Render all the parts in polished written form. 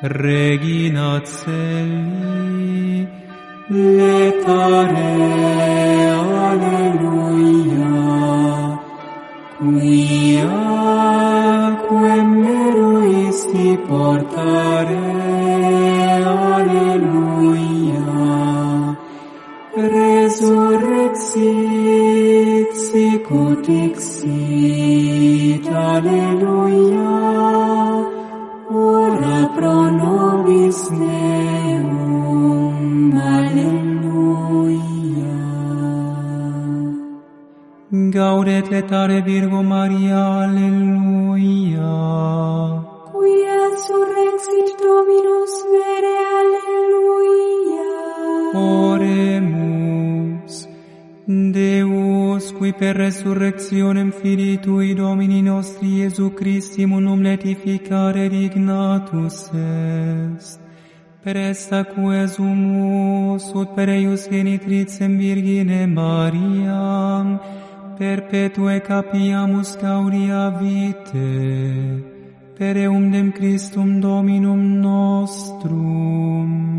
Regina Celi, letare, alleluia, quia quem meruisti portare, alleluia, resurrexit, sicut dixit, alleluia, ora pro nobis meum, alleluia. Gaudet letare Virgo Maria, alleluia. Quia surrexit Dominus vere, alleluia. Oremus. Deus, qui per resurrectionem Filii Tui Domini nostri Iesu Christi munum letificare dignatus est, per esta quesumus ut per eius genitricem Virgine Mariam, perpetue capiamus gaudia vitae, per eundem Christum Dominum nostrum.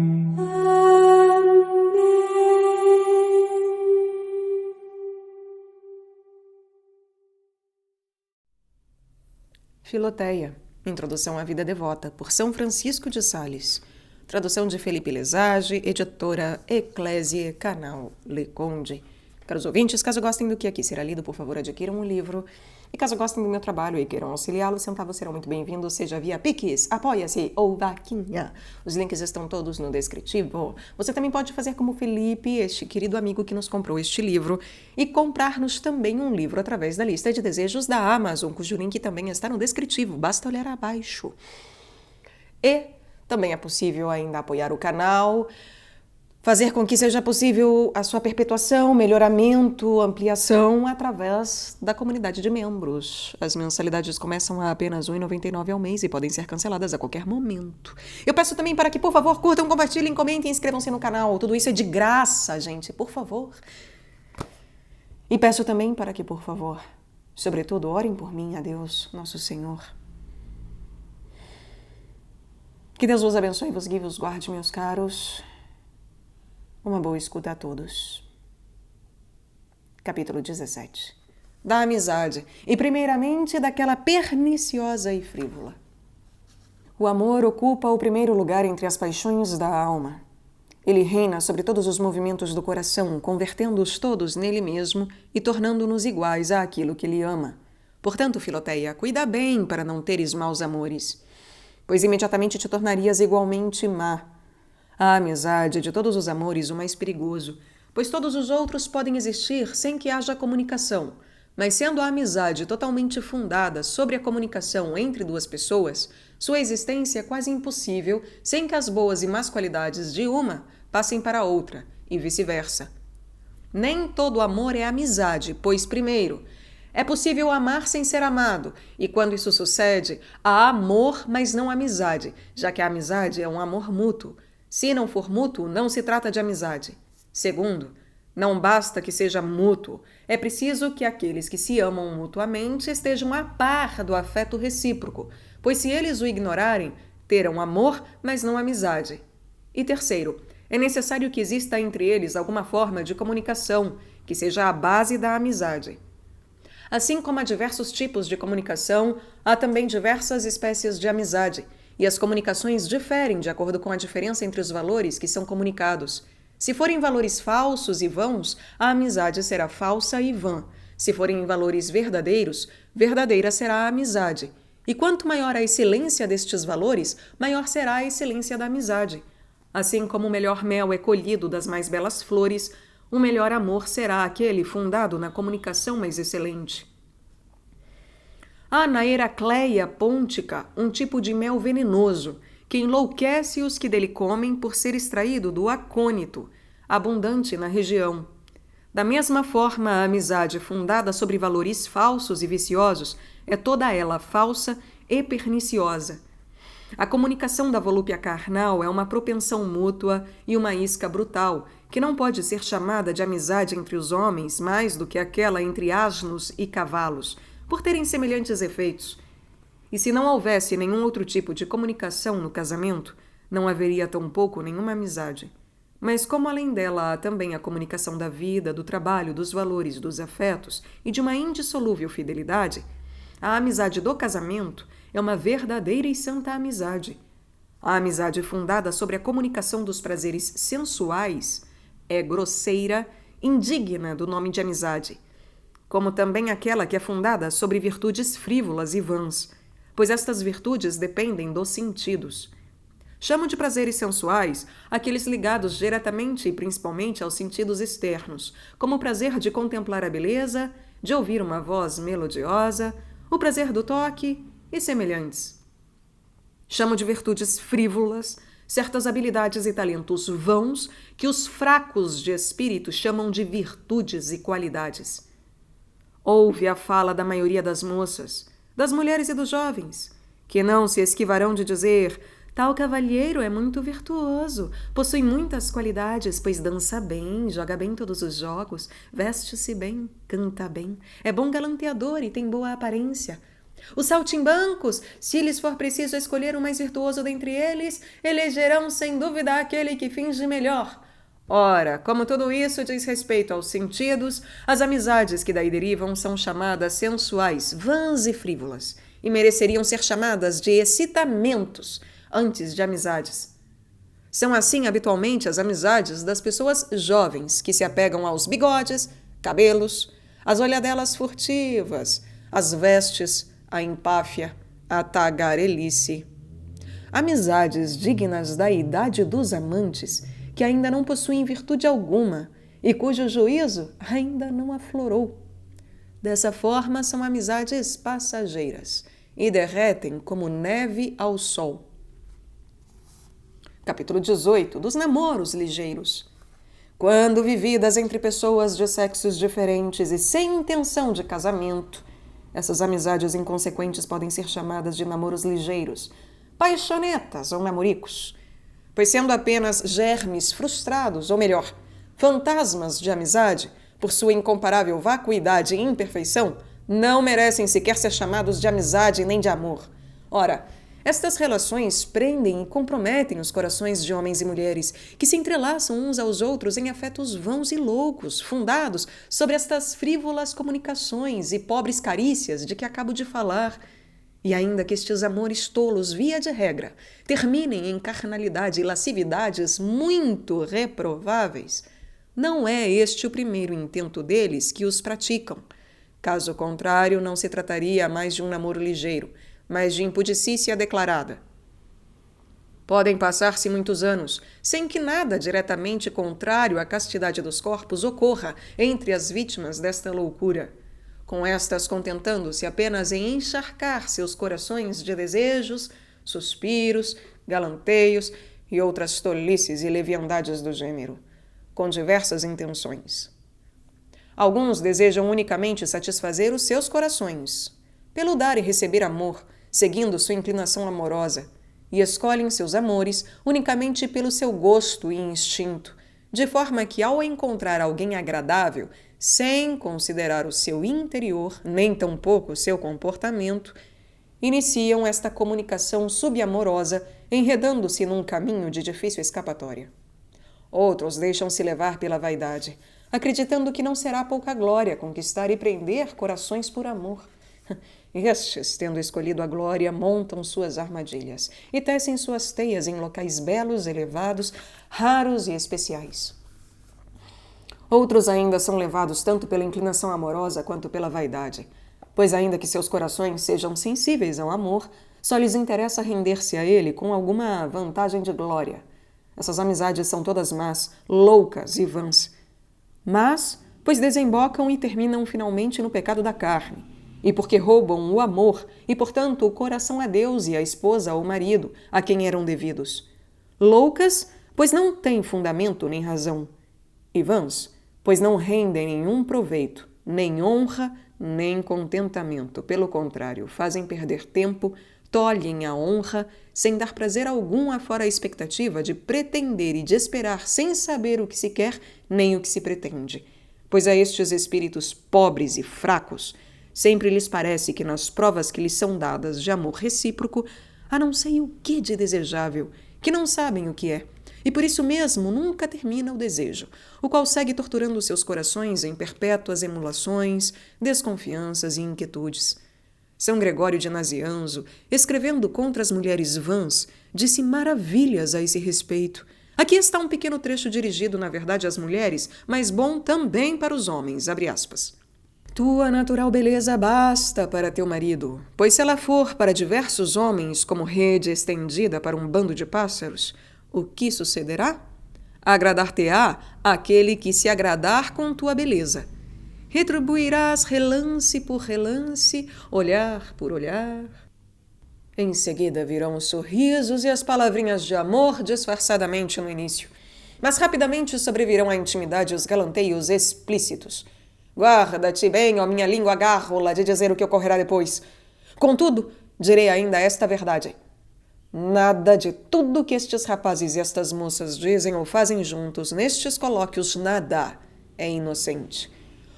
Filoteia, Introdução à Vida Devota, por São Francisco de Sales. Tradução de Felipe Lesage, editora Ecclesiae, canal Le Conde. Caros ouvintes, caso gostem do que aqui será lido, por favor, adquiram um livro. E caso gostem do meu trabalho e queiram auxiliá-lo, centavos serão muito bem-vindos, seja via Pix, Apoia-se ou Vaquinha. Os links estão todos no descritivo. Você também pode fazer como Felipe, este querido amigo que nos comprou este livro, e comprar-nos também um livro através da lista de desejos da Amazon, cujo link também está no descritivo, basta olhar abaixo. E também é possível ainda apoiar o canal, fazer com que seja possível a sua perpetuação, melhoramento, ampliação através da comunidade de membros. As mensalidades começam a apenas R$ 1,99 ao mês e podem ser canceladas a qualquer momento. Eu peço também para que, por favor, curtam, compartilhem, comentem e inscrevam-se no canal. Tudo isso é de graça, gente, por favor. E peço também para que, por favor, sobretudo, orem por mim, a Deus, nosso Senhor. Que Deus vos abençoe e vos guie, vos guarde, meus caros. Uma boa escuta a todos. Capítulo 17. Da amizade, e primeiramente daquela perniciosa e frívola. O amor ocupa o primeiro lugar entre as paixões da alma. Ele reina sobre todos os movimentos do coração, convertendo-os todos nele mesmo e tornando-nos iguais àquilo que ele ama. Portanto, Filoteia, cuida bem para não teres maus amores, pois imediatamente te tornarias igualmente má. A amizade é de todos os amores o mais perigoso, pois todos os outros podem existir sem que haja comunicação, mas sendo a amizade totalmente fundada sobre a comunicação entre duas pessoas, sua existência é quase impossível sem que as boas e más qualidades de uma passem para a outra, e vice-versa. Nem todo amor é amizade, pois, primeiro, é possível amar sem ser amado, e quando isso sucede, há amor, mas não amizade, já que a amizade é um amor mútuo. Se não for mútuo, não se trata de amizade. Segundo, não basta que seja mútuo, é preciso que aqueles que se amam mutuamente estejam a par do afeto recíproco, pois se eles o ignorarem, terão amor, mas não amizade. E terceiro, é necessário que exista entre eles alguma forma de comunicação, que seja a base da amizade. Assim como há diversos tipos de comunicação, há também diversas espécies de amizade, e as comunicações diferem de acordo com a diferença entre os valores que são comunicados. Se forem valores falsos e vãos, a amizade será falsa e vã. Se forem valores verdadeiros, verdadeira será a amizade. E quanto maior a excelência destes valores, maior será a excelência da amizade. Assim como o melhor mel é colhido das mais belas flores, o melhor amor será aquele fundado na comunicação mais excelente. Há na Heracleia pôntica um tipo de mel venenoso, que enlouquece os que dele comem por ser extraído do acônito, abundante na região. Da mesma forma, a amizade fundada sobre valores falsos e viciosos é toda ela falsa e perniciosa. A comunicação da volúpia carnal é uma propensão mútua e uma isca brutal, que não pode ser chamada de amizade entre os homens mais do que aquela entre asnos e cavalos, por terem semelhantes efeitos. E se não houvesse nenhum outro tipo de comunicação no casamento, não haveria tampouco nenhuma amizade. Mas como além dela há também a comunicação da vida, do trabalho, dos valores, dos afetos e de uma indissolúvel fidelidade, a amizade do casamento é uma verdadeira e santa amizade. A amizade fundada sobre a comunicação dos prazeres sensuais é grosseira, indigna do nome de amizade, como também aquela que é fundada sobre virtudes frívolas e vãs, pois estas virtudes dependem dos sentidos. Chamo de prazeres sensuais aqueles ligados diretamente e principalmente aos sentidos externos, como o prazer de contemplar a beleza, de ouvir uma voz melodiosa, o prazer do toque e semelhantes. Chamo de virtudes frívolas certas habilidades e talentos vãos que os fracos de espírito chamam de virtudes e qualidades. Ouve a fala da maioria das moças, das mulheres e dos jovens, que não se esquivarão de dizer: tal cavalheiro é muito virtuoso, possui muitas qualidades, pois dança bem, joga bem todos os jogos, veste-se bem, canta bem, é bom galanteador e tem boa aparência. Os saltimbancos, se lhes for preciso escolher o mais virtuoso dentre eles, elegerão sem dúvida aquele que finge melhor. Ora, como tudo isso diz respeito aos sentidos, as amizades que daí derivam são chamadas sensuais, vãs e frívolas, e mereceriam ser chamadas de excitamentos antes de amizades. São assim habitualmente as amizades das pessoas jovens que se apegam aos bigodes, cabelos, às olhadelas furtivas, às vestes, à empáfia, à tagarelice. Amizades dignas da idade dos amantes, que ainda não possuem virtude alguma e cujo juízo ainda não aflorou. Dessa forma, são amizades passageiras e derretem como neve ao sol. Capítulo 18. Dos namoros ligeiros. Quando vividas entre pessoas de sexos diferentes e sem intenção de casamento, essas amizades inconsequentes podem ser chamadas de namoros ligeiros, paixonetas ou namoricos, pois sendo apenas germes frustrados, ou melhor, fantasmas de amizade, por sua incomparável vacuidade e imperfeição, não merecem sequer ser chamados de amizade nem de amor. Ora, estas relações prendem e comprometem os corações de homens e mulheres, que se entrelaçam uns aos outros em afetos vãos e loucos, fundados sobre estas frívolas comunicações e pobres carícias de que acabo de falar. E ainda que estes amores tolos, via de regra, terminem em carnalidade e lascividades muito reprováveis, não é este o primeiro intento deles que os praticam. Caso contrário, não se trataria mais de um namoro ligeiro, mas de impudicícia declarada. Podem passar-se muitos anos sem que nada diretamente contrário à castidade dos corpos ocorra entre as vítimas desta loucura, com estas contentando-se apenas em encharcar seus corações de desejos, suspiros, galanteios e outras tolices e leviandades do gênero, com diversas intenções. Alguns desejam unicamente satisfazer os seus corações, pelo dar e receber amor, seguindo sua inclinação amorosa, e escolhem seus amores unicamente pelo seu gosto e instinto, de forma que, ao encontrar alguém agradável, sem considerar o seu interior, nem tampouco o seu comportamento, iniciam esta comunicação subamorosa, enredando-se num caminho de difícil escapatória. Outros deixam-se levar pela vaidade, acreditando que não será pouca glória conquistar e prender corações por amor. Estes, tendo escolhido a glória, montam suas armadilhas e tecem suas teias em locais belos, elevados, raros e especiais. Outros ainda são levados tanto pela inclinação amorosa quanto pela vaidade, pois ainda que seus corações sejam sensíveis ao amor, só lhes interessa render-se a ele com alguma vantagem de glória. Essas amizades são todas más, loucas e vãs. Mas, pois desembocam e terminam finalmente no pecado da carne, e porque roubam o amor e, portanto, o coração a Deus e a esposa ao marido, a quem eram devidos. Loucas, pois não têm fundamento nem razão. E vãs, pois não rendem nenhum proveito, nem honra, nem contentamento. Pelo contrário, fazem perder tempo, tolhem a honra, sem dar prazer algum afora a expectativa de pretender e de esperar sem saber o que se quer nem o que se pretende. Pois a estes espíritos pobres e fracos, Sempre lhes parece que nas provas que lhes são dadas de amor recíproco, há não sei o que de desejável, que não sabem o que é, e por isso mesmo nunca termina o desejo, o qual segue torturando seus corações em perpétuas emulações, desconfianças e inquietudes. São Gregório de Nazianzo, escrevendo contra as mulheres vãs, disse maravilhas a esse respeito. Aqui está um pequeno trecho dirigido, na verdade, às mulheres, mas bom também para os homens, abre aspas. Tua natural beleza basta para teu marido, pois se ela for para diversos homens como rede estendida para um bando de pássaros, o que sucederá? Agradar-te-á aquele que se agradar com tua beleza. Retribuirás relance por relance, olhar por olhar. Em seguida virão os sorrisos e as palavrinhas de amor disfarçadamente no início. Mas rapidamente sobrevirão à intimidade os galanteios explícitos. Guarda-te bem, ó minha língua gárrula, de dizer o que ocorrerá depois. Contudo, direi ainda esta verdade. Nada de tudo que estes rapazes e estas moças dizem ou fazem juntos nestes colóquios, nada é inocente.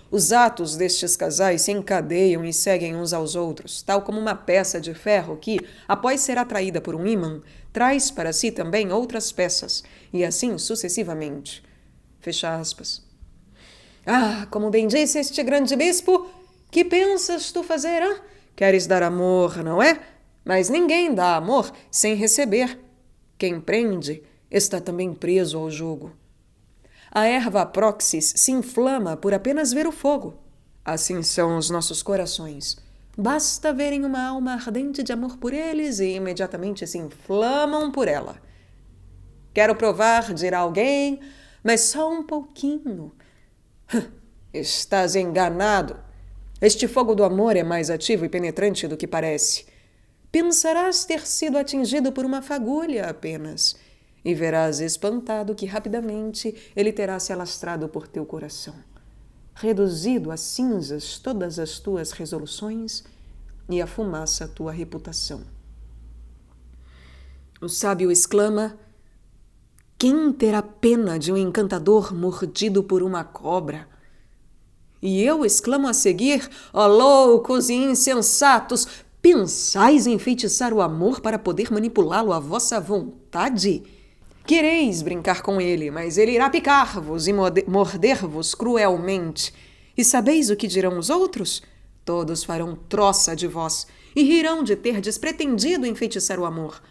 Os atos destes casais se encadeiam e seguem uns aos outros, tal como uma peça de ferro que, após ser atraída por um ímã, traz para si também outras peças, e assim sucessivamente. Fecha aspas. Ah, como bem disse este grande bispo, que pensas tu fazer, hã? Queres dar amor, não é? Mas ninguém dá amor sem receber. Quem prende está também preso ao jugo. A erva proxis se inflama por apenas ver o fogo. Assim são os nossos corações. Basta verem uma alma ardente de amor por eles e imediatamente se inflamam por ela. Quero provar, dirá alguém, mas só um pouquinho. Estás enganado. Este fogo do amor é mais ativo e penetrante do que parece. Pensarás ter sido atingido por uma fagulha apenas, e verás espantado que rapidamente ele terá se alastrado por teu coração, reduzido a cinzas todas as tuas resoluções e a fumaça a tua reputação. O sábio exclama: quem terá pena de um encantador mordido por uma cobra? E eu exclamo a seguir: ó loucos e insensatos, pensais em enfeitiçar o amor para poder manipulá-lo à vossa vontade? Quereis brincar com ele, mas ele irá picar-vos e morder-vos cruelmente. E sabeis o que dirão os outros? Todos farão troça de vós e rirão de terdes pretendido enfeitiçar o amor.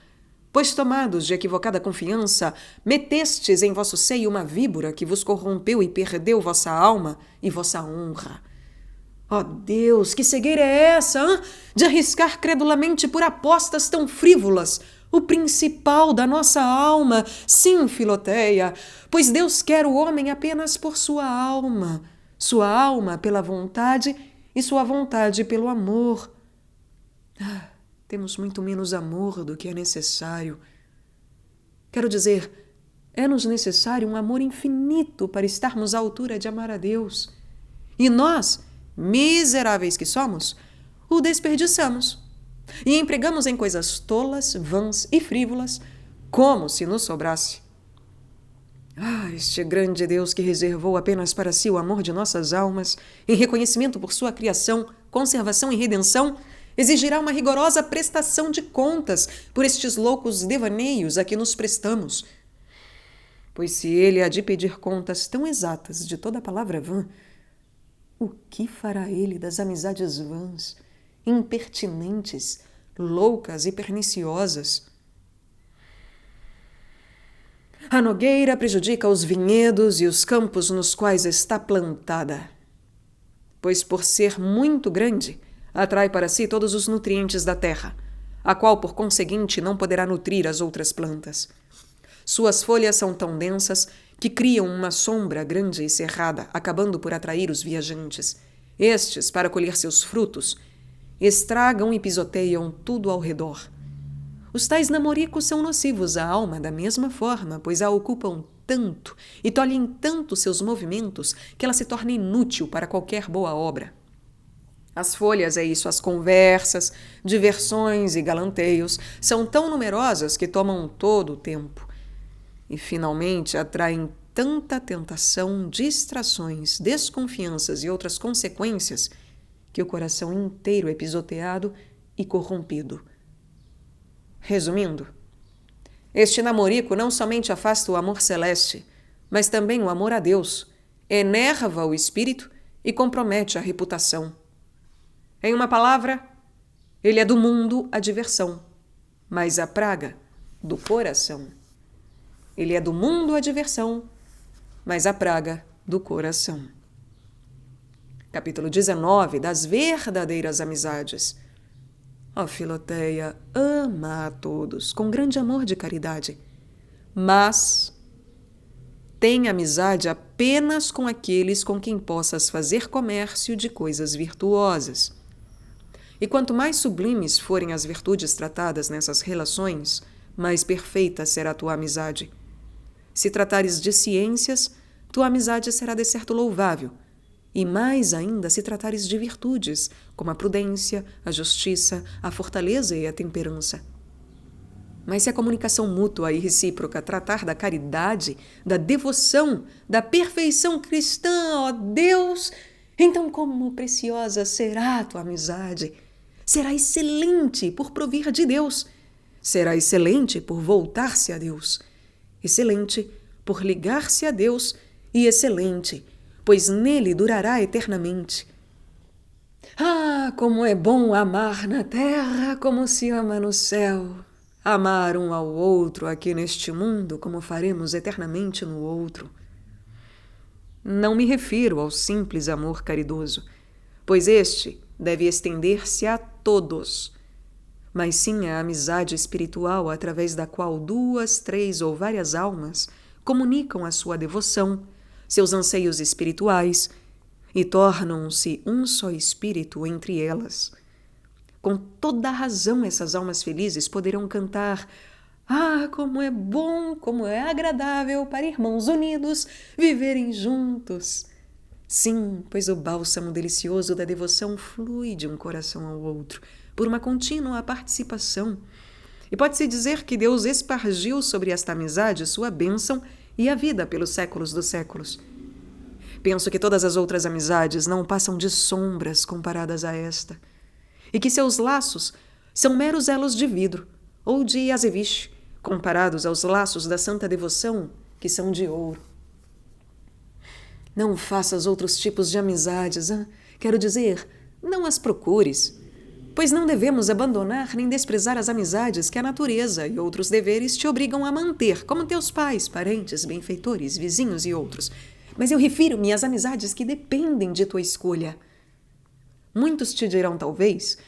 Pois, tomados de equivocada confiança, metestes em vosso seio uma víbora que vos corrompeu e perdeu vossa alma e vossa honra. Ó Deus, que cegueira é essa, hã? De arriscar credulamente por apostas tão frívolas o principal da nossa alma, sim, Filoteia, pois Deus quer o homem apenas por sua alma pela vontade e sua vontade pelo amor. Temos muito menos amor do que é necessário. Quero dizer, é-nos necessário um amor infinito para estarmos à altura de amar a Deus. E nós, miseráveis que somos, o desperdiçamos e empregamos em coisas tolas, vãs e frívolas, como se nos sobrasse. Este grande Deus que reservou apenas para si o amor de nossas almas, em reconhecimento por sua criação, conservação e redenção, exigirá uma rigorosa prestação de contas por estes loucos devaneios a que nos prestamos. Pois se ele há de pedir contas tão exatas de toda palavra vã, o que fará ele das amizades vãs, impertinentes, loucas e perniciosas? A nogueira prejudica os vinhedos e os campos nos quais está plantada, pois por ser muito grande, atrai para si todos os nutrientes da terra, a qual, por conseguinte, não poderá nutrir as outras plantas. Suas folhas são tão densas que criam uma sombra grande e cerrada, acabando por atrair os viajantes. Estes, para colher seus frutos, estragam e pisoteiam tudo ao redor. Os tais namoricos são nocivos à alma da mesma forma, pois a ocupam tanto e tolhem tanto seus movimentos que ela se torna inútil para qualquer boa obra. As folhas, as conversas, diversões e galanteios são tão numerosas que tomam todo o tempo. E, finalmente, atraem tanta tentação, distrações, desconfianças e outras consequências que o coração inteiro é pisoteado e corrompido. Resumindo, este namorico não somente afasta o amor celeste, mas também o amor a Deus, enerva o espírito e compromete a reputação. Em uma palavra, ele é do mundo a diversão, mas a praga do coração. Ele é do mundo a diversão, mas a praga do coração. Capítulo 19 das verdadeiras amizades. Ó Filoteia, ama a todos com grande amor de caridade, mas tem amizade apenas com aqueles com quem possas fazer comércio de coisas virtuosas. E quanto mais sublimes forem as virtudes tratadas nessas relações, mais perfeita será tua amizade. Se tratares de ciências, tua amizade será de certo louvável, e mais ainda se tratares de virtudes, como a prudência, a justiça, a fortaleza e a temperança. Mas se a comunicação mútua e recíproca tratar da caridade, da devoção, da perfeição cristã, ó Deus, então como preciosa será a tua amizade! Será excelente por provir de Deus. Será excelente por voltar-se a Deus. Excelente por ligar-se a Deus e excelente, pois nele durará eternamente. Ah, como é bom amar na terra como se ama no céu. Amar um ao outro aqui neste mundo como faremos eternamente no outro. Não me refiro ao simples amor caridoso, pois este deve estender-se a todos, mas sim a amizade espiritual através da qual 2, 3 ou várias almas comunicam a sua devoção, seus anseios espirituais e tornam-se um só espírito entre elas. Com toda a razão essas almas felizes poderão cantar: ah, como é bom, como é agradável para irmãos unidos viverem juntos. Sim, pois o bálsamo delicioso da devoção flui de um coração ao outro, por uma contínua participação. E pode-se dizer que Deus espargiu sobre esta amizade sua bênção e a vida pelos séculos dos séculos. Penso que todas as outras amizades não passam de sombras comparadas a esta, e que seus laços são meros elos de vidro ou de azeviche, comparados aos laços da santa devoção, que são de ouro. Não faças outros tipos de amizades, quero dizer, não as procures, pois não devemos abandonar nem desprezar as amizades que a natureza e outros deveres te obrigam a manter, como teus pais, parentes, benfeitores, vizinhos e outros. Mas eu refiro-me às amizades que dependem de tua escolha. Muitos te dirão, talvez,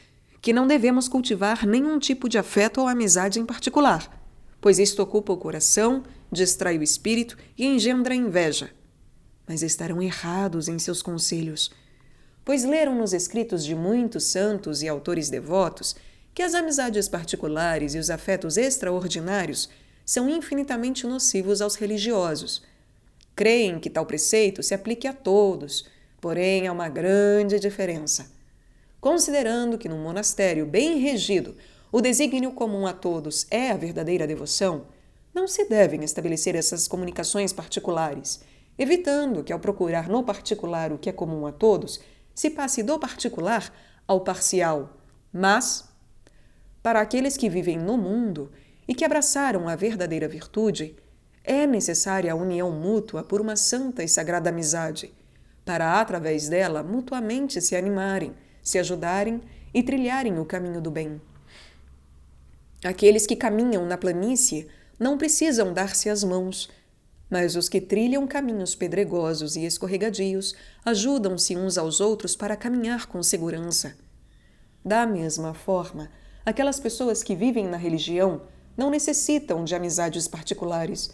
que não devemos cultivar nenhum tipo de afeto ou amizade em particular, pois isto ocupa o coração, distrai o espírito e engendra inveja. Mas estarão errados em seus conselhos, pois leram nos escritos de muitos santos e autores devotos que as amizades particulares e os afetos extraordinários são infinitamente nocivos aos religiosos. Creem que tal preceito se aplique a todos, porém há uma grande diferença. Considerando que num monastério bem regido o desígnio comum a todos é a verdadeira devoção, não se devem estabelecer essas comunicações particulares, evitando que, ao procurar no particular o que é comum a todos, se passe do particular ao parcial. Mas, para aqueles que vivem no mundo e que abraçaram a verdadeira virtude, é necessária a união mútua por uma santa e sagrada amizade, para, através dela, mutuamente se animarem, se ajudarem e trilharem o caminho do bem. Aqueles que caminham na planície não precisam dar-se as mãos, mas os que trilham caminhos pedregosos e escorregadios ajudam-se uns aos outros para caminhar com segurança. Da mesma forma, aquelas pessoas que vivem na religião não necessitam de amizades particulares,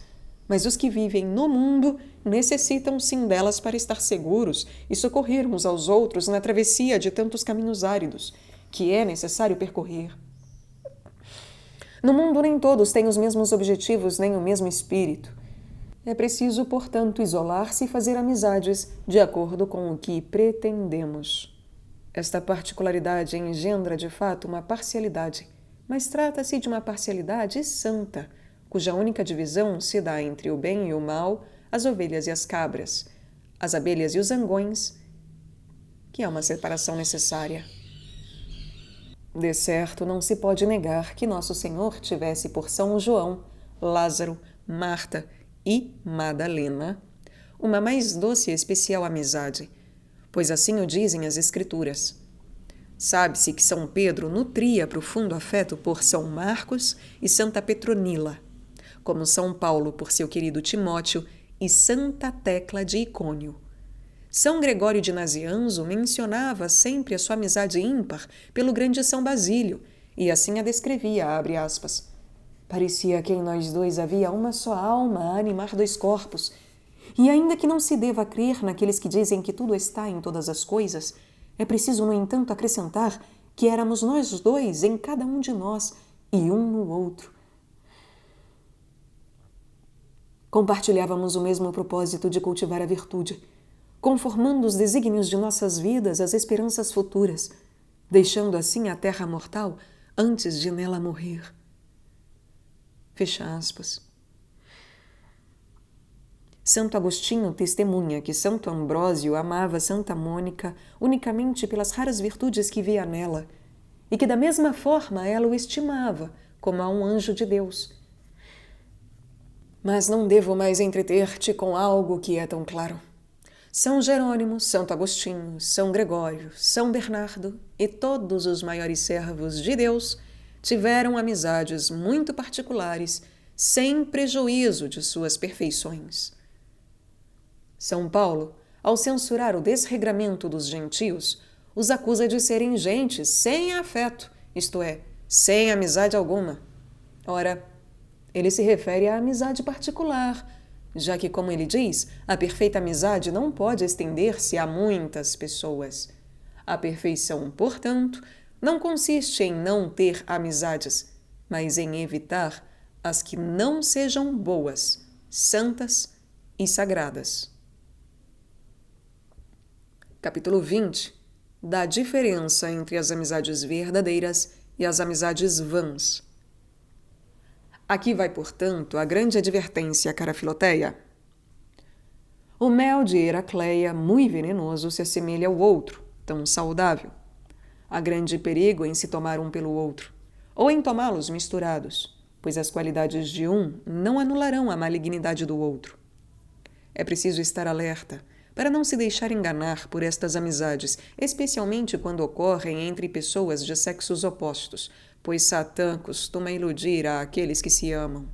mas os que vivem no mundo necessitam sim delas para estar seguros e socorrer uns aos outros na travessia de tantos caminhos áridos, que é necessário percorrer. No mundo nem todos têm os mesmos objetivos nem o mesmo espírito. É preciso, portanto, isolar-se e fazer amizades de acordo com o que pretendemos. Esta particularidade engendra, de fato, uma parcialidade, mas trata-se de uma parcialidade santa, cuja única divisão se dá entre o bem e o mal, as ovelhas e as cabras, as abelhas e os zangões, que é uma separação necessária. De certo, não se pode negar que Nosso Senhor tivesse por São João, Lázaro, Marta e Madalena uma mais doce e especial amizade, pois assim o dizem as Escrituras. Sabe-se que São Pedro nutria profundo afeto por São Marcos e Santa Petronila, como São Paulo por seu querido Timóteo e Santa Tecla de Icônio. São Gregório de Nazianzo mencionava sempre a sua amizade ímpar pelo grande São Basílio, e assim a descrevia, abre aspas. Parecia que em nós dois havia uma só alma a animar dois corpos, e ainda que não se deva crer naqueles que dizem que tudo está em todas as coisas, é preciso, no entanto, acrescentar que éramos nós dois em cada um de nós e um no outro. Compartilhávamos o mesmo propósito de cultivar a virtude, conformando os desígnios de nossas vidas às esperanças futuras, deixando assim a terra mortal antes de nela morrer. Fecha aspas. Santo Agostinho testemunha que Santo Ambrósio amava Santa Mônica unicamente pelas raras virtudes que via nela, e que da mesma forma ela o estimava, como a um anjo de Deus. Mas não devo mais entreter-te com algo que é tão claro. São Jerônimo, Santo Agostinho, São Gregório, São Bernardo e todos os maiores servos de Deus tiveram amizades muito particulares, sem prejuízo de suas perfeições. São Paulo, ao censurar o desregramento dos gentios, os acusa de serem gentes sem afeto, isto é, sem amizade alguma. Ora, ele se refere à amizade particular, já que, como ele diz, a perfeita amizade não pode estender-se a muitas pessoas. A perfeição, portanto, não consiste em não ter amizades, mas em evitar as que não sejam boas, santas e sagradas. Capítulo 20. Da diferença entre as amizades verdadeiras e as amizades vãs. Aqui vai, portanto, a grande advertência, cara Filoteia. O mel de Heracleia, muito venenoso, se assemelha ao outro, tão saudável. Há grande perigo em se tomar um pelo outro, ou em tomá-los misturados, pois as qualidades de um não anularão a malignidade do outro. É preciso estar alerta, para não se deixar enganar por estas amizades, especialmente quando ocorrem entre pessoas de sexos opostos, pois Satã costuma iludir àqueles que se amam.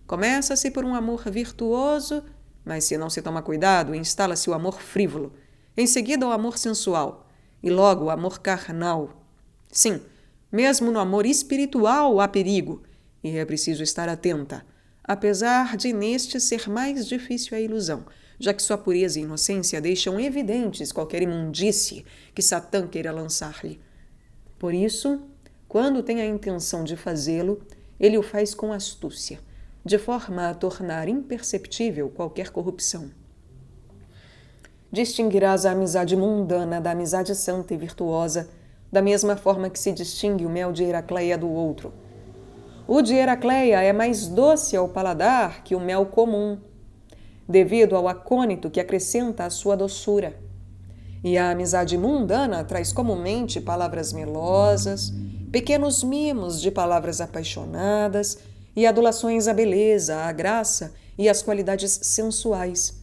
Começa-se por um amor virtuoso, mas se não se toma cuidado, instala-se o amor frívolo, em seguida o amor sensual, e logo o amor carnal. Sim, mesmo no amor espiritual há perigo, e é preciso estar atenta, apesar de neste ser mais difícil a ilusão, já que sua pureza e inocência deixam evidentes qualquer imundície que Satã queira lançar-lhe. Por isso, quando tem a intenção de fazê-lo, ele o faz com astúcia, de forma a tornar imperceptível qualquer corrupção. Distinguirás a amizade mundana da amizade santa e virtuosa, da mesma forma que se distingue o mel de Heracleia do outro. O de Heracleia é mais doce ao paladar que o mel comum, devido ao acônito que acrescenta à sua doçura. E a amizade mundana traz comumente palavras melosas, pequenos mimos de palavras apaixonadas e adulações à beleza, à graça e às qualidades sensuais.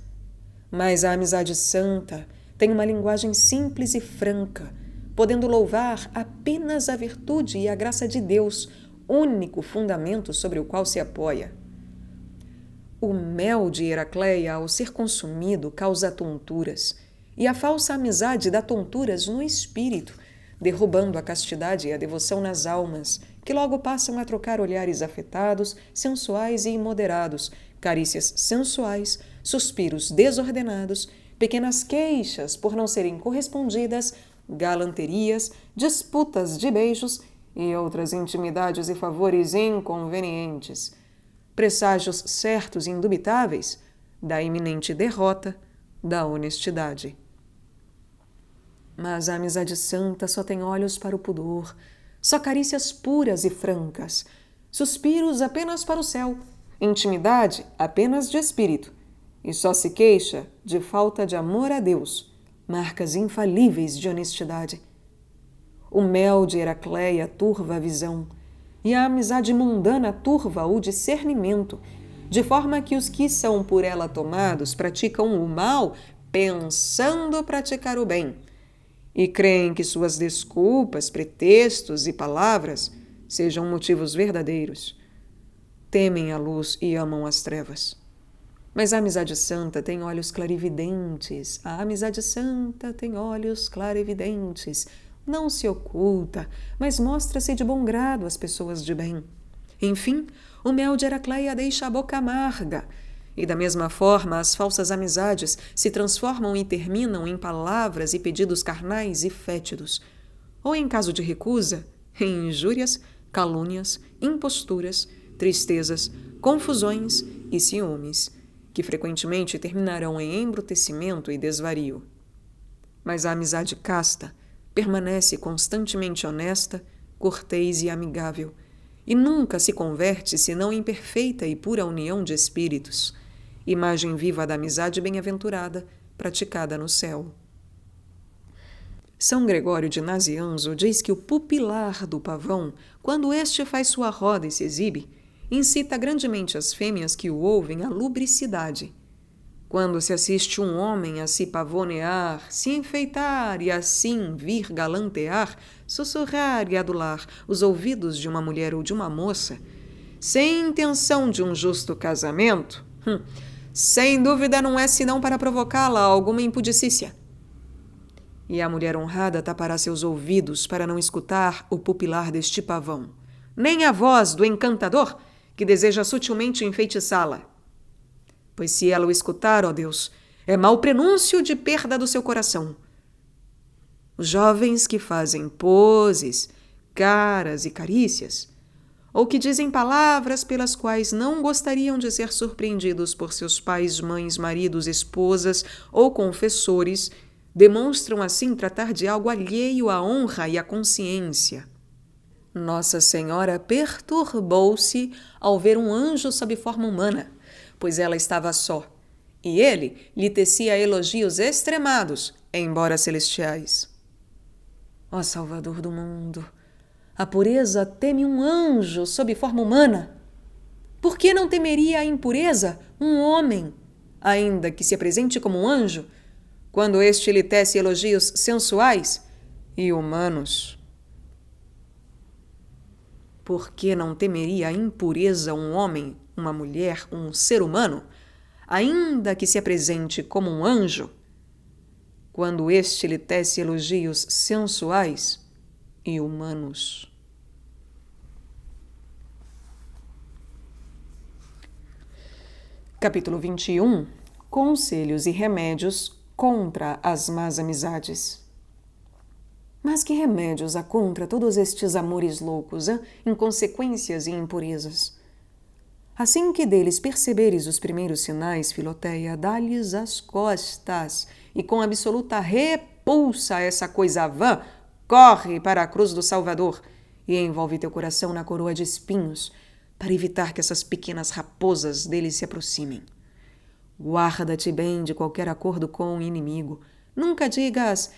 Mas a amizade santa tem uma linguagem simples e franca, podendo louvar apenas a virtude e a graça de Deus, único fundamento sobre o qual se apoia. O mel de Heracleia, ao ser consumido, causa tonturas, e a falsa amizade dá tonturas no espírito, derrubando a castidade e a devoção nas almas, que logo passam a trocar olhares afetados, sensuais e imoderados, carícias sensuais, suspiros desordenados, pequenas queixas por não serem correspondidas, galanterias, disputas de beijos e outras intimidades e favores inconvenientes, presságios certos e indubitáveis da iminente derrota da honestidade. Mas a amizade santa só tem olhos para o pudor, só carícias puras e francas, suspiros apenas para o céu, intimidade apenas de espírito, e só se queixa de falta de amor a Deus, marcas infalíveis de honestidade. O mel de Heracleia turva a visão, e a amizade mundana turva o discernimento, de forma que os que são por ela tomados praticam o mal pensando praticar o bem, e creem que suas desculpas, pretextos e palavras sejam motivos verdadeiros. Temem a luz e amam as trevas. Mas a amizade santa tem olhos clarividentes. A amizade santa tem olhos clarividentes. Não se oculta, mas mostra-se de bom grado às pessoas de bem. Enfim, o mel de Heracleia deixa a boca amarga. E da mesma forma, as falsas amizades se transformam e terminam em palavras e pedidos carnais e fétidos. Ou, em caso de recusa, em injúrias, calúnias, imposturas, tristezas, confusões e ciúmes, que frequentemente terminarão em embrutecimento e desvario. Mas a amizade casta permanece constantemente honesta, cortês e amigável, e nunca se converte senão em perfeita e pura união de espíritos, imagem viva da amizade bem-aventurada, praticada no céu. São Gregório de Nazianzo diz que o pupilar do pavão, quando este faz sua roda e se exibe, incita grandemente as fêmeas que o ouvem à lubricidade. Quando se assiste um homem a se pavonear, se enfeitar e assim vir galantear, sussurrar e adular os ouvidos de uma mulher ou de uma moça, sem intenção de um justo casamento, sem dúvida não é senão para provocá-la a alguma impudicícia. E a mulher honrada tapará seus ouvidos para não escutar o pupilar deste pavão, nem a voz do encantador que deseja sutilmente enfeitiçá-la. Pois se ela o escutar, ó Deus, é mau prenúncio de perda do seu coração. Os jovens que fazem poses, caras e carícias, ou que dizem palavras pelas quais não gostariam de ser surpreendidos por seus pais, mães, maridos, esposas ou confessores, demonstram assim tratar de algo alheio à honra e à consciência. Nossa Senhora perturbou-se ao ver um anjo sob forma humana, pois ela estava só, e ele lhe tecia elogios extremados, embora celestiais. Ó Salvador do mundo, a pureza teme um anjo sob forma humana. Por que não temeria a impureza um homem, ainda que se apresente como um anjo, quando este lhe tece elogios sensuais e humanos? Por que não temeria a impureza um homem, uma mulher, um ser humano, ainda que se apresente como um anjo, quando este lhe tece elogios sensuais e humanos? Capítulo 21. Conselhos e remédios contra as más amizades. Mas que remédios há contra todos estes amores loucos, inconsequências e impurezas? Assim que deles perceberes os primeiros sinais, Filoteia, dá-lhes as costas e com absoluta repulsa a essa coisa vã, corre para a cruz do Salvador e envolve teu coração na coroa de espinhos para evitar que essas pequenas raposas dele se aproximem. Guarda-te bem de qualquer acordo com o inimigo. Nunca digas: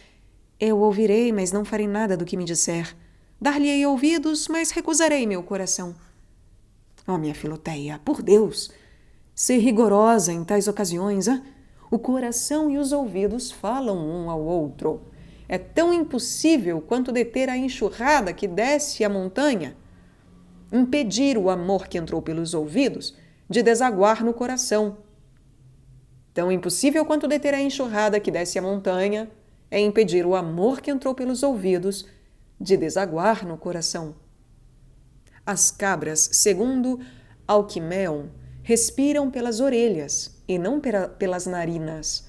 eu ouvirei, mas não farei nada do que me disser. Dar-lhe-ei ouvidos, mas recusarei meu coração. Ó, minha Filoteia, por Deus, ser rigorosa em tais ocasiões. O coração e os ouvidos falam um ao outro. É tão impossível quanto deter a enxurrada que desce a montanha. Impedir o amor que entrou pelos ouvidos de desaguar no coração. Tão impossível quanto deter a enxurrada que desce a montanha é impedir o amor que entrou pelos ouvidos de desaguar no coração. As cabras, segundo Alquimeon, respiram pelas orelhas e não pelas narinas.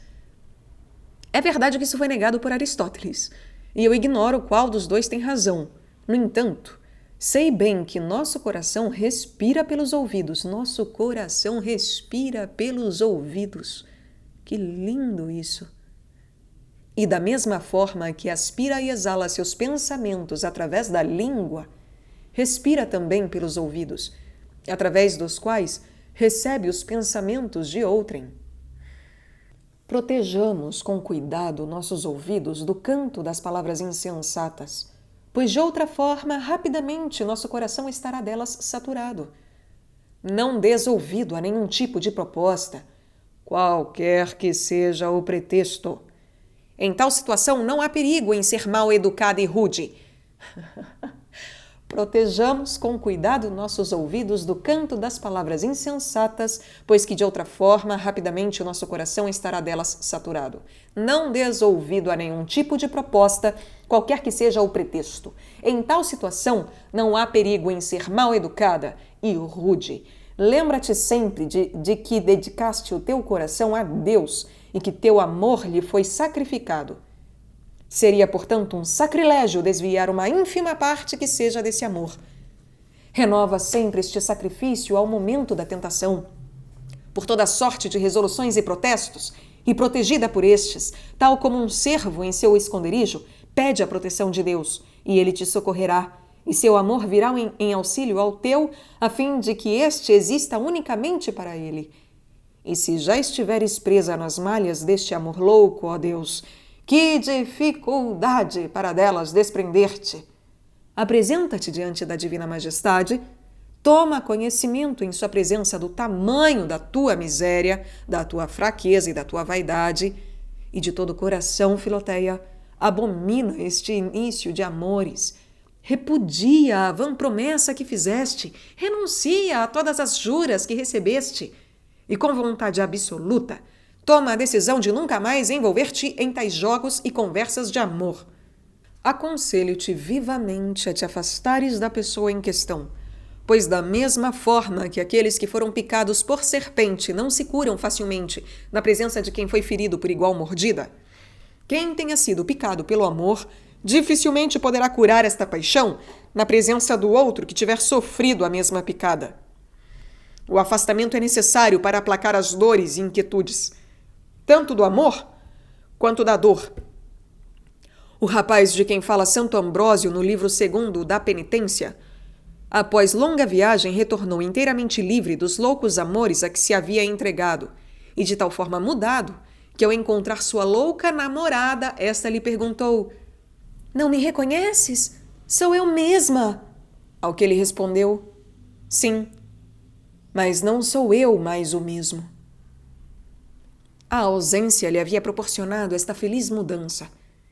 É verdade que isso foi negado por Aristóteles, e eu ignoro qual dos dois tem razão. No entanto, sei bem que nosso coração respira pelos ouvidos. Nosso coração respira pelos ouvidos. Que lindo isso! E da mesma forma que aspira e exala seus pensamentos através da língua, respira também pelos ouvidos, através dos quais recebe os pensamentos de outrem. Protejamos com cuidado nossos ouvidos do canto das palavras insensatas, pois de outra forma, rapidamente, nosso coração estará delas saturado. Não dês ouvido a nenhum tipo de proposta, qualquer que seja o pretexto. Em tal situação, não há perigo em ser mal educada e rude. Protejamos com cuidado nossos ouvidos do canto das palavras insensatas, pois que de outra forma, rapidamente, o nosso coração estará delas saturado. Não dês ouvido a nenhum tipo de proposta, qualquer que seja o pretexto. Em tal situação, não há perigo em ser mal educada e rude. Lembra-te sempre de que dedicaste o teu coração a Deus e que teu amor lhe foi sacrificado. Seria, portanto, um sacrilégio desviar uma ínfima parte que seja desse amor. Renova sempre este sacrifício ao momento da tentação. Por toda sorte de resoluções e protestos, e protegida por estes, tal como um cervo em seu esconderijo, pede a proteção de Deus, e ele te socorrerá, e seu amor virá em auxílio ao teu, a fim de que este exista unicamente para ele. E se já estiveres presa nas malhas deste amor louco, ó Deus, que dificuldade para delas desprender-te! Apresenta-te diante da Divina Majestade, toma conhecimento em sua presença do tamanho da tua miséria, da tua fraqueza e da tua vaidade, e de todo o coração, Filoteia, abomina este início de amores, repudia a vã promessa que fizeste, renuncia a todas as juras que recebeste, e com vontade absoluta, toma a decisão de nunca mais envolver-te em tais jogos e conversas de amor. Aconselho-te vivamente a te afastares da pessoa em questão, pois da mesma forma que aqueles que foram picados por serpente não se curam facilmente na presença de quem foi ferido por igual mordida, quem tenha sido picado pelo amor dificilmente poderá curar esta paixão na presença do outro que tiver sofrido a mesma picada. O afastamento é necessário para aplacar as dores e inquietudes, tanto do amor quanto da dor. O rapaz de quem fala Santo Ambrósio no livro 2º da Penitência, após longa viagem, retornou inteiramente livre dos loucos amores a que se havia entregado, e de tal forma mudado, que ao encontrar sua louca namorada, esta lhe perguntou: "Não me reconheces? Sou eu mesma." Ao que ele respondeu: "Sim, mas não sou eu mais o mesmo." A ausência lhe havia proporcionado esta feliz mudança,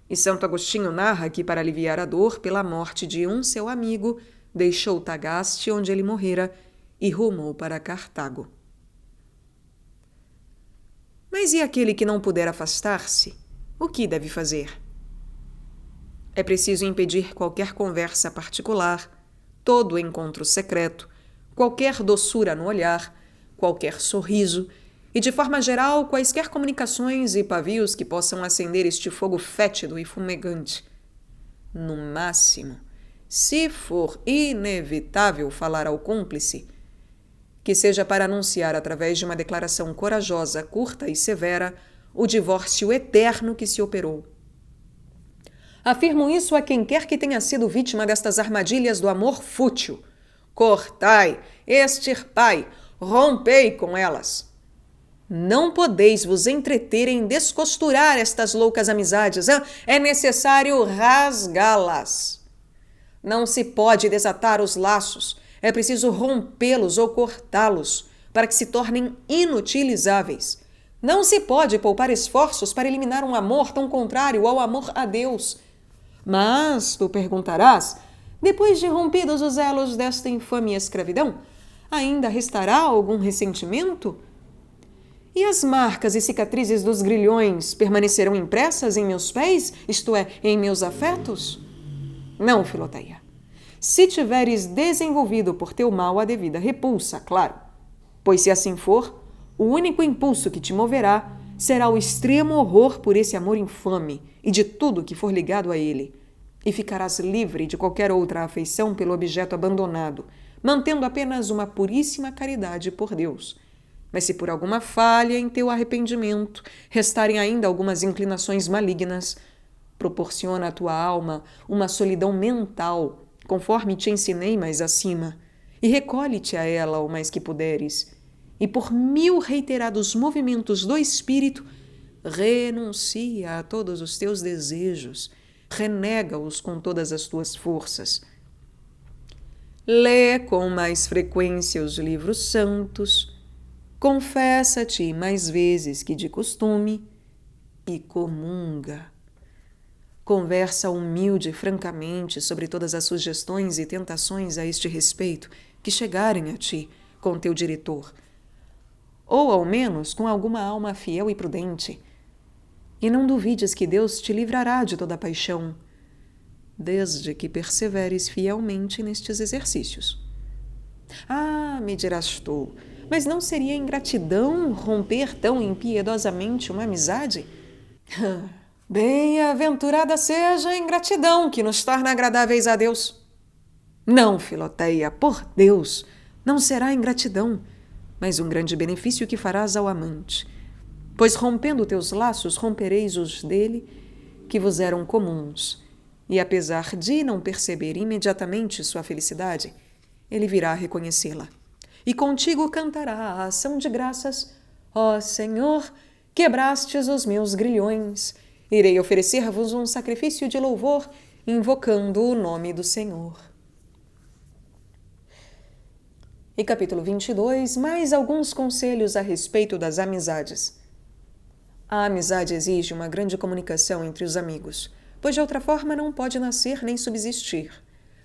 e Santo Agostinho narra que, para aliviar a dor pela morte de um seu amigo, deixou Tagaste, onde ele morrera, e rumou para Cartago. Mas e aquele que não puder afastar-se? O que deve fazer? É preciso impedir qualquer conversa particular, todo encontro secreto, qualquer doçura no olhar, qualquer sorriso, e, de forma geral, quaisquer comunicações e pavios que possam acender este fogo fétido e fumegante. No máximo, se for inevitável falar ao cúmplice, que seja para anunciar, através de uma declaração corajosa, curta e severa, o divórcio eterno que se operou. Afirmo isso a quem quer que tenha sido vítima destas armadilhas do amor fútil. Cortai, extirpai, rompei com elas. Não podeis vos entreter em descosturar estas loucas amizades. É necessário rasgá-las. Não se pode desatar os laços. É preciso rompê-los ou cortá-los para que se tornem inutilizáveis. Não se pode poupar esforços para eliminar um amor tão contrário ao amor a Deus. Mas, tu perguntarás, depois de rompidos os elos desta infame escravidão, ainda restará algum ressentimento? E as marcas e cicatrizes dos grilhões permanecerão impressas em meus pés, isto é, em meus afetos? Não, Filoteia. Se tiveres desenvolvido por teu mal a devida repulsa, claro. Pois se assim for, o único impulso que te moverá será o extremo horror por esse amor infame e de tudo que for ligado a ele, e ficarás livre de qualquer outra afeição pelo objeto abandonado, mantendo apenas uma puríssima caridade por Deus. Mas se por alguma falha em teu arrependimento restarem ainda algumas inclinações malignas, proporciona à tua alma uma solidão mental, conforme te ensinei mais acima, e recolhe-te a ela o mais que puderes, e por 1000 reiterados movimentos do espírito, renuncia a todos os teus desejos, renega-os com todas as tuas forças. Lê com mais frequência os livros santos, confessa-te mais vezes que de costume e comunga. Conversa humilde e francamente sobre todas as sugestões e tentações a este respeito que chegarem a ti com teu diretor, ou ao menos com alguma alma fiel e prudente. E não duvides que Deus te livrará de toda paixão, desde que perseveres fielmente nestes exercícios. Ah, me dirás tu, mas não seria ingratidão romper tão impiedosamente uma amizade? Bem-aventurada seja a ingratidão que nos torna agradáveis a Deus. Não, Filoteia, por Deus, não será ingratidão, mas um grande benefício que farás ao amante. Pois rompendo teus laços, rompereis os dele, que vos eram comuns, e apesar de não perceber imediatamente sua felicidade, ele virá reconhecê-la. E contigo cantará a ação de graças: ó Senhor, quebrastes os meus grilhões. Irei oferecer-vos um sacrifício de louvor, invocando o nome do Senhor. E capítulo 22, mais alguns conselhos a respeito das amizades. A amizade exige uma grande comunicação entre os amigos, pois de outra forma não pode nascer nem subsistir.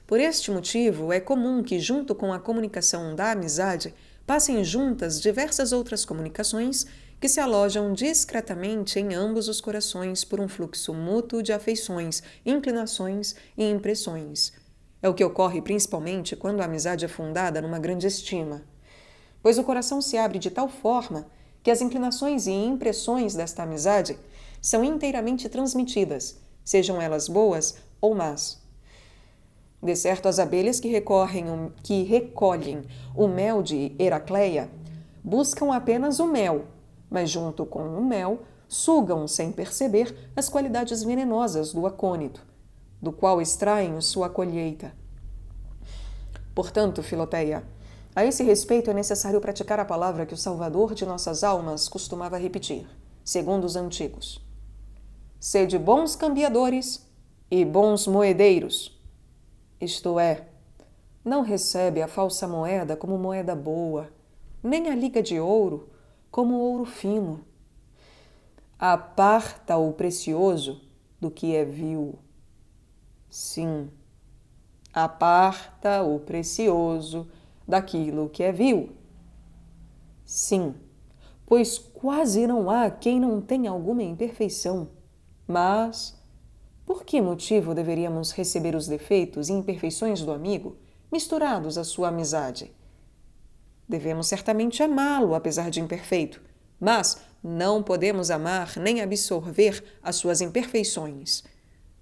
Por este motivo, é comum que, junto com a comunicação da amizade, passem juntas diversas outras comunicações que se alojam discretamente em ambos os corações por um fluxo mútuo de afeições, inclinações e impressões. É o que ocorre principalmente quando a amizade é fundada numa grande estima, pois o coração se abre de tal forma que as inclinações e impressões desta amizade são inteiramente transmitidas, sejam elas boas ou más. De certo, as abelhas que recolhem o mel de Heracleia buscam apenas o mel, mas junto com o mel sugam, sem perceber, as qualidades venenosas do acônito, do qual extraem sua colheita. Portanto, Filoteia, a esse respeito é necessário praticar a palavra que o Salvador de nossas almas costumava repetir, segundo os antigos: sede bons cambiadores e bons moedeiros. Isto é, não recebe a falsa moeda como moeda boa, nem a liga de ouro como ouro fino. Aparta o precioso do que é vil. Sim, aparta o precioso daquilo que é vil. Sim, pois quase não há quem não tenha alguma imperfeição. Mas, por que motivo deveríamos receber os defeitos e imperfeições do amigo misturados à sua amizade? Devemos certamente amá-lo, apesar de imperfeito, mas não podemos amar nem absorver as suas imperfeições,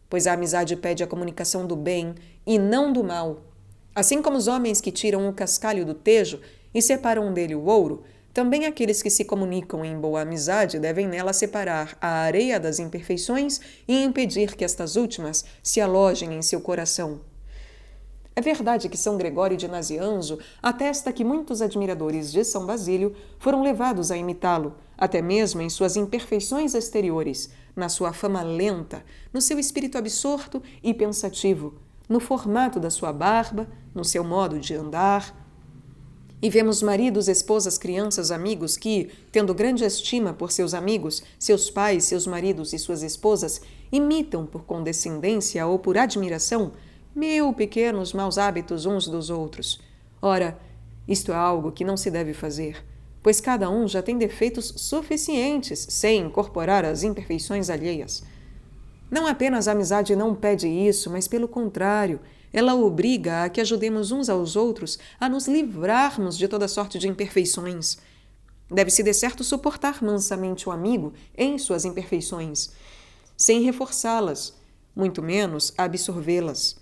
pois a amizade pede a comunicação do bem e não do mal. Assim como os homens que tiram o cascalho do tejo e separam dele o ouro, também aqueles que se comunicam em boa amizade devem nela separar a areia das imperfeições e impedir que estas últimas se alojem em seu coração. É verdade que São Gregório de Nazianzo atesta que muitos admiradores de São Basílio foram levados a imitá-lo, até mesmo em suas imperfeições exteriores, na sua fama lenta, no seu espírito absorto e pensativo, no formato da sua barba, no seu modo de andar. E vemos maridos, esposas, crianças, amigos que, tendo grande estima por seus amigos, seus pais, seus maridos e suas esposas, imitam por condescendência ou por admiração pequenos maus hábitos uns dos outros. Ora, isto é algo que não se deve fazer, pois cada um já tem defeitos suficientes sem incorporar as imperfeições alheias. Não apenas a amizade não pede isso, mas pelo contrário, ela obriga a que ajudemos uns aos outros a nos livrarmos de toda sorte de imperfeições. Deve-se de certo suportar mansamente o amigo em suas imperfeições, sem reforçá-las, muito menos absorvê-las.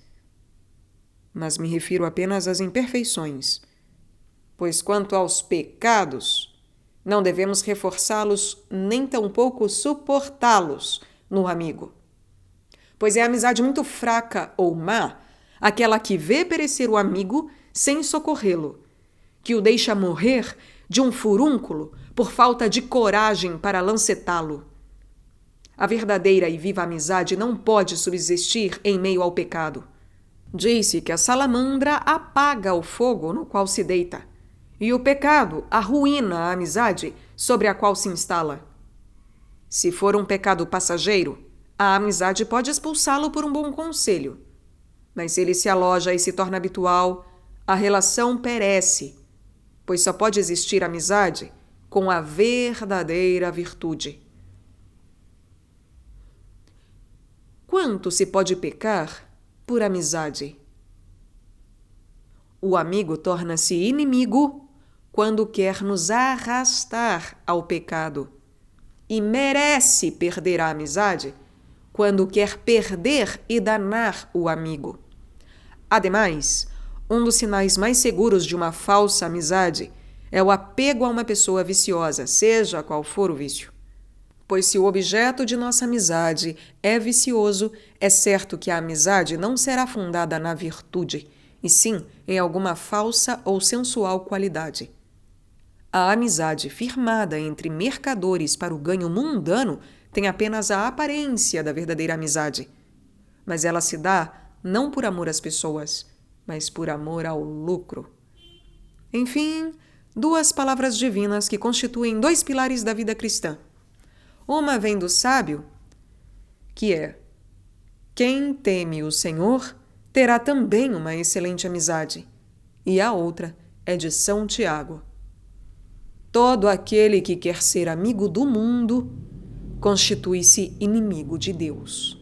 Mas me refiro apenas às imperfeições, pois quanto aos pecados, não devemos reforçá-los nem tampouco suportá-los no amigo. Pois é a amizade muito fraca ou má aquela que vê perecer o amigo sem socorrê-lo, que o deixa morrer de um furúnculo por falta de coragem para lancetá-lo, A verdadeira e viva amizade não pode subsistir em meio ao pecado. Diz-se que a salamandra apaga o fogo no qual se deita, e o pecado arruína a amizade sobre a qual se instala. Se for um pecado passageiro, a amizade pode expulsá-lo por um bom conselho. Mas se ele se aloja e se torna habitual, a relação perece, pois só pode existir amizade com a verdadeira virtude. Quanto se pode pecar por amizade? O amigo torna-se inimigo quando quer nos arrastar ao pecado e merece perder a amizade quando quer perder e danar o amigo. Ademais, um dos sinais mais seguros de uma falsa amizade é o apego a uma pessoa viciosa, seja qual for o vício. Pois se o objeto de nossa amizade é vicioso, é certo que a amizade não será fundada na virtude, e sim em alguma falsa ou sensual qualidade. A amizade firmada entre mercadores para o ganho mundano tem apenas a aparência da verdadeira amizade, mas ela se dá não por amor às pessoas, mas por amor ao lucro. Enfim, duas palavras divinas que constituem dois pilares da vida cristã. Uma vem do sábio, que é: quem teme o Senhor terá também uma excelente amizade. E a outra é de São Tiago: todo aquele que quer ser amigo do mundo constitui-se inimigo de Deus.